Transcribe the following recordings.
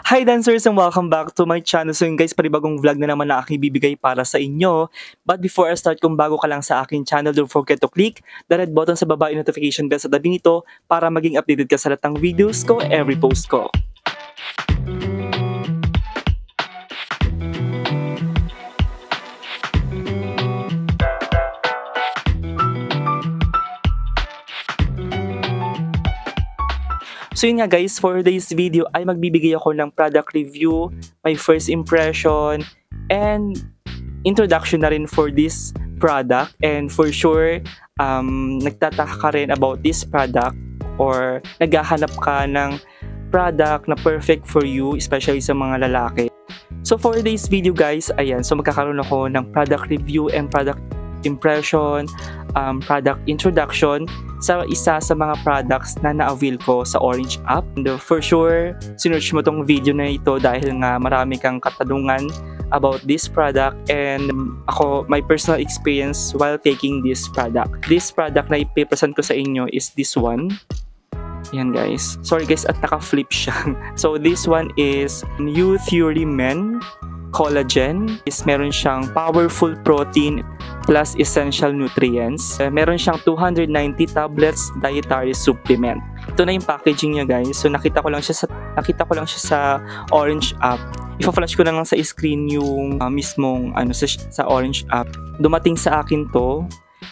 Hi dancers and welcome back to my channel. So yun guys, panibagong vlog na naman na aking bibigay para sa inyo. But before I start, kung bago ka lang sa aking channel, don't forget to click the red button sa baba yung notification bell sa tabi nito para maging updated ka sa lahat ng videos ko, every post ko. So yun nga guys, for today's video ay magbibigay ako ng product review, my first impression, and introduction na rin for this product. And for sure, nagtataka ka rin about this product or naghahanap ka ng product na perfect for you, especially sa mga lalaki. So for today's video guys, ayan, so magkakaroon ako ng product review and product impression, product introduction sa isa sa mga products na na-avail ko sa Orange app. And for sure, sinearch mo tong video na ito dahil nga marami kang katanungan about this product and ako, my personal experience while taking this product. This product na ipipresent ko sa inyo is this one. Yan guys. Sorry guys at naka-flip siya. So this one is Youtheory Men Collagen. Meron siyang powerful protein plus essential nutrients. Meron siyang 290 tablets dietary supplement. Ito na yung packaging niya guys. So nakita ko lang siya sa Orange app. Ipa-flash ko na lang sa screen yung mismong sa Orange app. Dumating sa akin to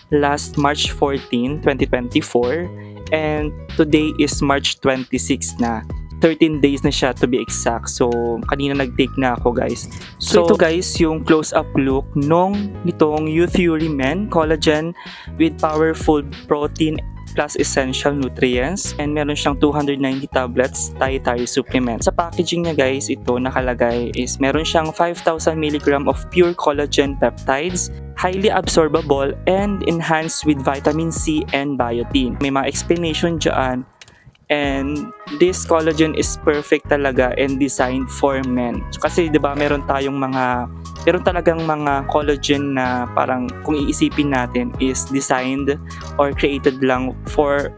last March 14, 2024 and today is March 26 na. 13 days na siya to be exact. So, kanina nag-take na ako guys. So ito guys, yung close-up look nitong Youtheory Men Collagen with powerful protein plus essential nutrients. And meron siyang 290 tablets dietary supplement. Sa packaging niya guys, ito nakalagay is meron siyang 5,000 mg of pure collagen peptides, highly absorbable and enhanced with vitamin C and biotin. May mga explanation dyan. And this collagen is perfect talaga and designed for men. Kasi 'di ba meron talagang mga collagen na parang kung iisipin natin is designed or created lang for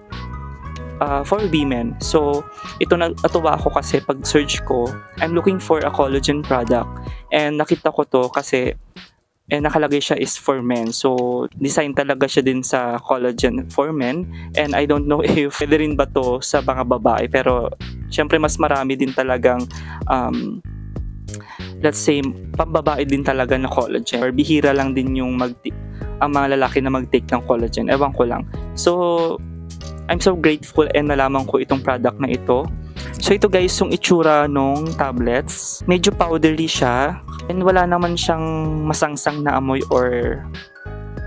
women. So ito natuwa ako kasi pag search ko, I'm looking for a collagen product and nakita ko to kasi nakalagay siya is for men. So, design talaga siya din sa collagen for men. And I don't know if pwede rin ba to sa mga babae. Pero, syempre mas marami din talagang, let's say, pambabae din talaga na collagen. Or bihira lang din yung ang mga lalaki na mag-take ng collagen. Ewan ko lang. So, I'm so grateful and nalaman ko itong product na ito. So ito guys, yung itsura nung tablets, medyo powdery siya and wala naman siyang masangsang na amoy or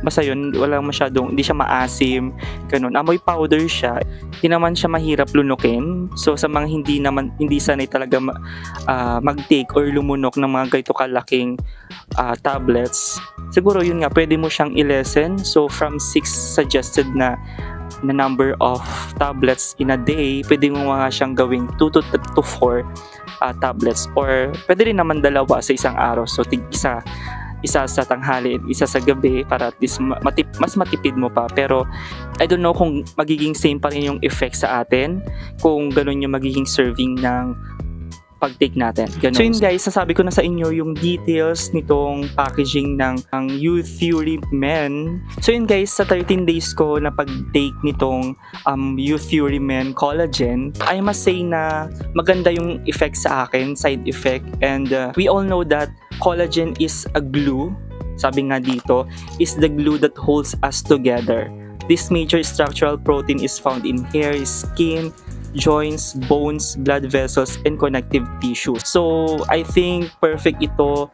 basta yun, hindi siya maasim, ganun. Amoy powder siya, hindi naman siya mahirap lunukin. So sa mga hindi sanay talaga mag-take or lumunok ng mga ganito kalaking tablets, siguro yun nga, pwede mo siyang i-lessen. So from 6 suggested na number of tablets in a day, pwede mo mga siyang gawing 2 to 4 tablets or pwede rin naman dalawa sa isang araw. So isa sa tanghali, isa sa gabi para at least mas matipid mo pa. Pero I don't know kung magiging same pa rin yung effect sa atin kung ganun yung magiging serving ng pag-take natin. Ganun. So yun guys, nasabi ko na sa inyo yung details nitong packaging ng Youtheory Men. So yun guys, sa 13 days ko na pag-take nitong Youtheory Men Collagen, I must say na maganda yung effect sa akin, side effect. And we all know that collagen is a glue. Sabi nga dito, is the glue that holds us together. This major structural protein is found in hair, skin, joints, bones, blood vessels, and connective tissues. So, I think perfect ito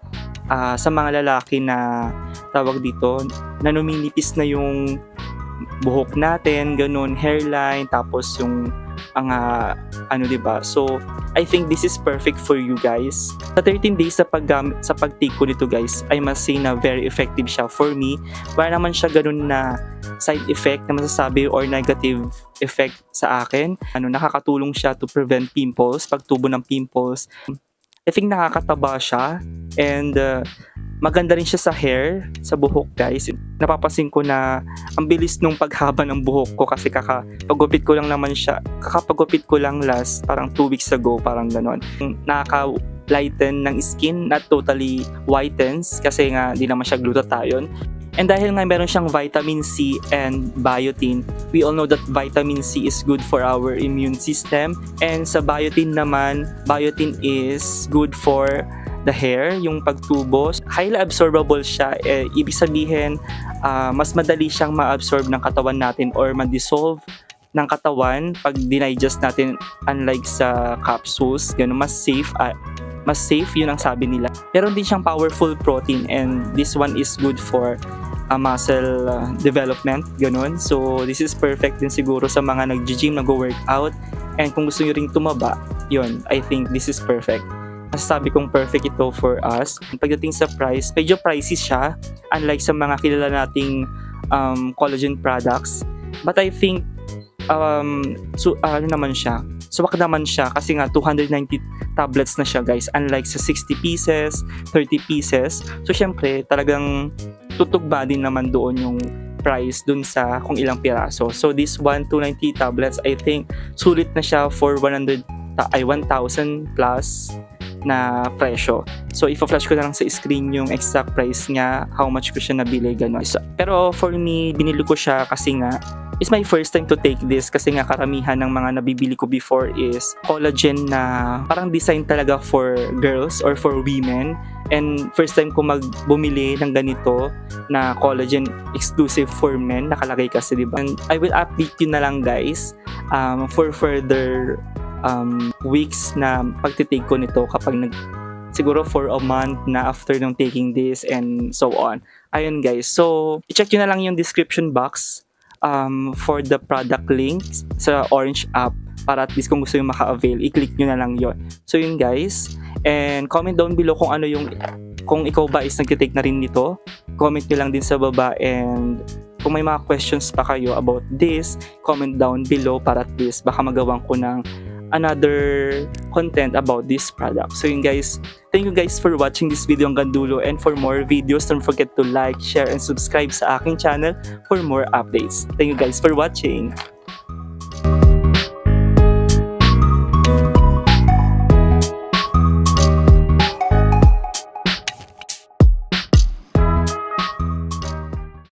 sa mga lalaki na tawag dito, na numinipis na yung buhok natin, ganun, hairline, tapos yung diba? So, I think this is perfect for you guys. Sa 13 days sa pag-take ko dito guys, I must say na very effective siya for me. Wala naman siya ganun na side effect na masasabi or negative effect sa akin. Nakakatulong siya to prevent pimples, pagtubo ng pimples. I think nakakataba siya and maganda rin siya sa hair, sa buhok guys. Napapansin ko na ang bilis nung paghaba ng buhok ko kasi kakapagupit ko lang naman siya. Kakapagupit ko lang last parang 2 weeks ago, parang ganon. Nakaka-lighten ng skin, not totally whitens kasi nga di naman siya glutathione. And dahil nga meron siyang vitamin C and biotin, we all know that vitamin C is good for our immune system. And sa biotin naman, biotin is good for the hair, yung pagtubo. Highly absorbable siya. Ibig sabihin, mas madali siyang ma-absorb ng katawan natin or ma-dissolve ng katawan pag dinigest natin, unlike sa capsules. Ganun, mas safe, yun ang sabi nila. Meron din siyang powerful protein and this one is good for muscle development, ganun. So this is perfect din siguro sa mga nag-gym, nag-workout, and kung gusto nyo ring tumaba, yun, I think this is perfect. Masasabi kong perfect ito for us. Pagdating sa price, medyo pricey siya, unlike sa mga kilala nating collagen products. But I think ano naman siya, suwak naman siya kasi nga 290 tablets na siya guys, unlike sa 60 pieces, 30 pieces. So syempre talagang tutugba din naman doon yung price dun sa kung ilang piraso. So this one, 290 tablets, I think sulit na siya for 1,000 plus na presyo. So ipa-flash ko na lang sa screen yung exact price niya, how much ko siya nabili, gano'n. So, pero for me, binili ko siya kasi nga it's my first time to take this kasi nga karamihan ng mga nabibili ko before is collagen na parang design talaga for girls or for women. And first time ko bumili ng ganito na collagen exclusive for men, nakalagay kasi, diba? And I will update you na lang guys for further weeks na pagtitake ko nito kapag siguro for a month na after nung taking this and so on. Ayun guys, so i-check nyo na lang yung description box for the product links sa Orange app para at least kung gusto nyo maka-avail, i-click nyo na lang yon. So yun guys, and comment down below kung ano yung, kung ikaw ba is nagtitake na rin nito, comment nyo lang din sa baba, and kung may mga questions pa kayo about this, comment down below para at least baka magawang ko ng another content about this product. So yun guys, thank you guys for watching this video hanggang dulo, and for more videos, don't forget to like, share, and subscribe sa aking channel for more updates. Thank you guys for watching.